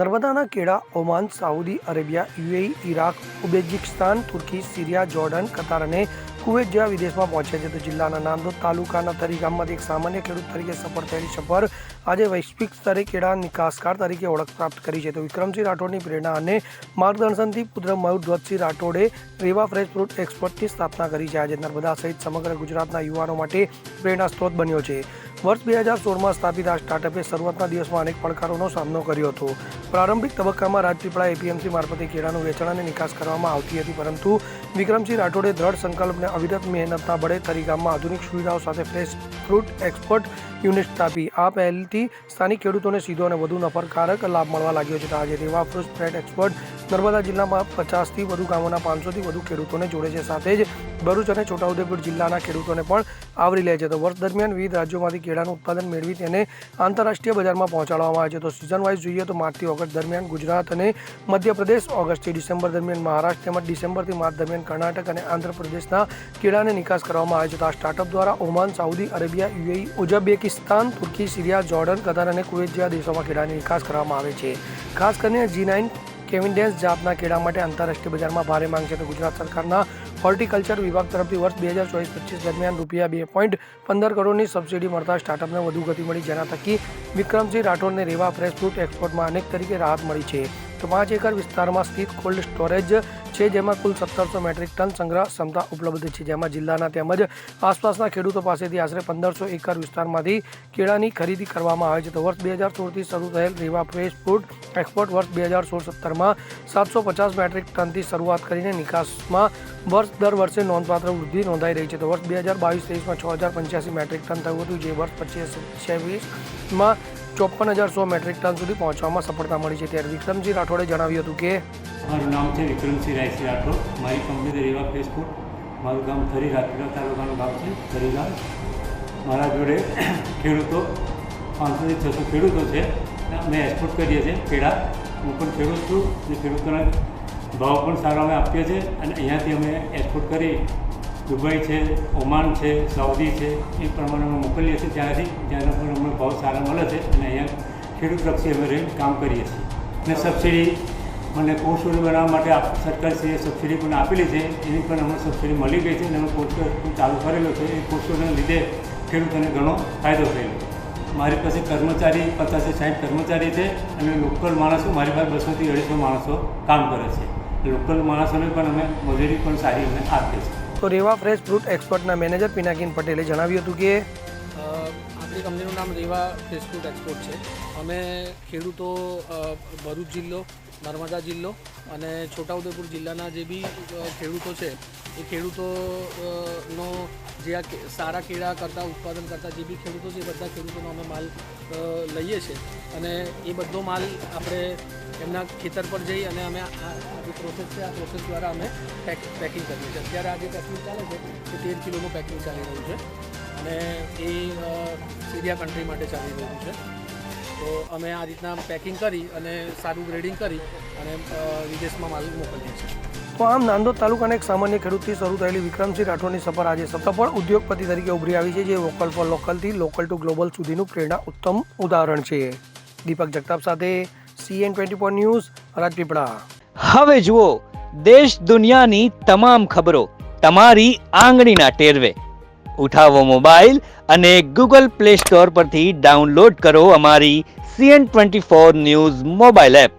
નર્મદાના કેડા Oman, Saudi Arabia, UAE, Iraq, Uzbekistan, તુર્કી, સિરિયા, જોર્ડન, કતાર અને કુવૈત જેવા વિદેશમાં પહોંચ્યા છે. તો જિલ્લાના નાંદોદ તાલુકાના થરી ગામમાંથી એક સામાન્ય ખેડૂત તરીકે સફળ થયેલી સફર આજે વૈશ્વિક સ્તરે કેળા નિકાસકાર તરીકે ઓળખ પ્રાપ્ત કરી છે. તો વિક્રમસિંહ રાઠોડની પ્રેરણા અને માર્ગદર્શનથી પુત્ર મયુર ધ્વજસિંહ રાઠોડે રેવા ફ્રેશ ફ્રૂટ એક્સપોર્ટની સ્થાપના કરી છે. આજે નર્મદા સહિત સમગ્ર ગુજરાતના યુવાનો માટે પ્રેરણા સ્ત્રોત બન્યો છે. વર્ષ 2016માં સ્થાપિત આ સ્ટાર્ટઅપે શરૂઆતના દિવસમાં અનેક પડકારોનો સામનો કર્યો હતો. પ્રારંભિક તબક્કામાં રાજપીપળા એપીએમસી મારફતે કેળાનું વેચાણ અને નિકાસ કરવામાં આવતી હતી, પરંતુ વિક્રમસિંહ રાઠોડે દ્રઢ સંકલ્પ અને અવિરત મહેનતના બળે થરી ગામમાં આધુનિક સુવિધાઓ સાથે ફ્રેશ ફ્રૂટ એક્સપોર્ટ યુનિટ સ્થાપી. આ પહેલથી સ્થાનિક ખેડૂતોને સીધો અને વધુ નફરકારક લાભ મળવા લાગ્યો છે. આજે રેવા ફ્રૂટ એક્સપોર્ટ નર્મદા જિલ્લામાં 50થી વધુ ગામોના 500થી વધુ ખેડૂતોને જોડે છે. સાથે જ ભરૂચ અને છોટાઉદેપુર જિલ્લાના ખેડૂતોને પણ આવરી લે છે. તો વર્ષ દરમિયાન વિવિધ રાજ્યોમાંથી કેળાનું ઉત્પાદન મેળવી તેને આંતરરાષ્ટ્રીય બજારમાં પહોંચાડવામાં આવે છે. તો સિઝન વાઇઝ જોઈએ તો માર્ચથી ઓગસ્ટ દરમિયાન ગુજરાત અને મધ્યપ્રદેશ, ઓગસ્ટથી ડિસેમ્બર દરમિયાન મહારાષ્ટ્ર તેમજ ડિસેમ્બરથી માર્ચ દરમિયાન કર્ણાટક અને આંધ્રપ્રદેશના કેળાને નિકાસ કરવામાં આવે છે. તો આ સ્ટાર્ટઅપ દ્વારા Oman, Saudi Arabia, UAE, Uzbekistan, તુર્કી, સિરિયા, જોર્ડન, કતાર અને કુવૈત જેવા દેશોમાં કેળાની નિકાસ કરવામાં આવે છે. ખાસ કરીને G9 કેવિન્ડેન્સ જાતના કેળા માટે આંતરરાષ્ટ્રીય બજારમાં ભારે માંગ છે. તો ગુજરાત સરકારના હોર્ટિકલ્ચર વિભાગ તરફથી વર્ષ 2024-25 દરમિયાન ₹2.15 કરોડની સબસિડી મળતા સ્ટાર્ટઅપને વધુ ગતિ મળી, જેના થકી વિક્રમસિંહ રાઠોડને રેવા ફ્રેશ ફ્રૂટ એક્સપોર્ટમાં અનેક તરીકે રાહત મળી છે. તો 5 એકર વિસ્તારમાં સ્થિત કોલ્ડ સ્ટોરેજ છે, જેમાં કુલ 1700 મેટ્રિક ટન સંગ્રહ ક્ષમતા ઉપલબ્ધ છે, જેમાં જિલ્લાના તેમજ આસપાસના ખેડૂતો પાસેથી આશરે 1500 એકર વિસ્તારમાંથી કેળાની ખરીદી કરવામાં આવે છે. તો વર્ષ 2016થી શરૂ થયેલ રેવા ફ્રેશ ફ્રૂટ એક્સપોર્ટ વર્ષ 2016-17માં 750 મેટ્રિક ટનથી શરૂઆત કરીને નિકાસમાં દર વર્ષે નોંધપાત્ર વૃદ્ધિ નોંધાઈ રહી છે. તો વર્ષ 2022-23માં 6085 મેટ્રિક ટન થયું હતું, જે વર્ષ 25-26માં 54,100 મેટ્રિક ટન સુધી પહોંચવામાં સફળતા મળી છે. ત્યારે વિક્રમસિંહ રાઠોડે જણાવ્યું હતું કે મારું નામ છે વિક્રમસિંહ રાઠોડ. મારી કંપની છે રેવા ફ્રેશ ફૂડ. મારું ગામ થરી રાજપીપળા તાલુકાનું ગામ છે થરી ગામ. મારા જોડે ખેડૂતો 500થી 600 ખેડૂતો છે. અમે એક્સપોર્ટ કરીએ છીએ કેળા. હું પણ ખેડૂત છું અને ખેડૂતોના ભાવ પણ સારા અમે આપીએ છીએ અને અહીંયાથી અમે એક્સપોર્ટ કરી દુબઈ છે, ઓમાન છે, સાઉદી છે, એ પ્રમાણે અમે મોકલીએ છીએ ત્યાંથી, જ્યાંના પણ અમને ભાવ સારા મળે છે અને અહીંયા ખેડૂતલક્ષી અમે રહીને કામ કરીએ છીએ. અને સબસિડી મને કોર્સોને બનાવવા માટે સરકારશ્રીએ સબસિડી પણ આપેલી છે, એની પણ અમને સબસિડી મળી ગઈ છે અને અમે કોર્સ પણ ચાલુ કરેલો છે. એ કોર્સોના લીધે ખેડૂતોને ઘણો ફાયદો થયેલો છે. મારી પાસે કર્મચારી 50-60 કર્મચારી છે અને લોકલ માણસો મારી પાસે 200થી 250 માણસો કામ કરે છે. લોકલ માણસોને પણ અમે મજૂરી પણ સારી અમે આપીએ છીએ. તો રેવા ફ્રેશ ફ્રૂટ એક્સપોર્ટના મેનેજર પિનાકીન પટેલે જણાવ્યું હતું કે આપણી કંપનીનું નામ રેવા ફ્રેશ ફ્રૂટ એક્સપોર્ટ છે. અમે ખેડૂતો ભરૂચ જિલ્લો, નર્મદા જિલ્લો અને છોટાઉદેપુર જિલ્લાના જે બી ખેડૂતો છે, એ ખેડૂતોનો જે આ સારા કેળા કરતાં ઉત્પાદન કરતા જે બી ખેડૂતો છે, એ બધા ખેડૂતોનો અમે માલ લઈએ છીએ અને એ બધો માલ આપણે એમના ખેતર પર જઈ અને અમે આ પ્રોસેસ છે, આ પ્રોસેસ દ્વારા અમે પેકિંગ કરીએ છીએ. અત્યારે આ જે પેકિંગ ચાલે છે એ 13 કિલોનું પેકિંગ ચાલી રહ્યું છે અને એ સિરિયા કન્ટ્રી માટે ચાલી રહ્યું છે. તો અમે આ રીતના પેકિંગ કરી અને સારું ગ્રેડિંગ કરી અને વિદેશમાં માલ મોકલીએ છીએ. તો આમ નાંદોદ તાલુકાના એક સામાન્ય ખેડૂતથી શરૂ થયેલી વિક્રમસિંહ રાઠોડની સફર આજે સફળ ઉદ્યોગપતિ તરીકે ઉભરી આવી છે, જે વોકલ ફોર લોકલથી લોકલ ટુ ગ્લોબલ સુધીનું પ્રેરણા ઉત્તમ ઉદાહરણ છે. દીપક જગતાપ સાથે CN24 ન્યૂઝ, રાજપીપળા. હવે જુઓ દેશ દુનિયાની તમામ ખબરો તમારી આંગળીના ટેરવે. ઉઠાવો મોબાઈલ અને Google Play Store પરથી ડાઉનલોડ કરો અમારી CN24 ન્યૂઝ મોબાઈલ એપ.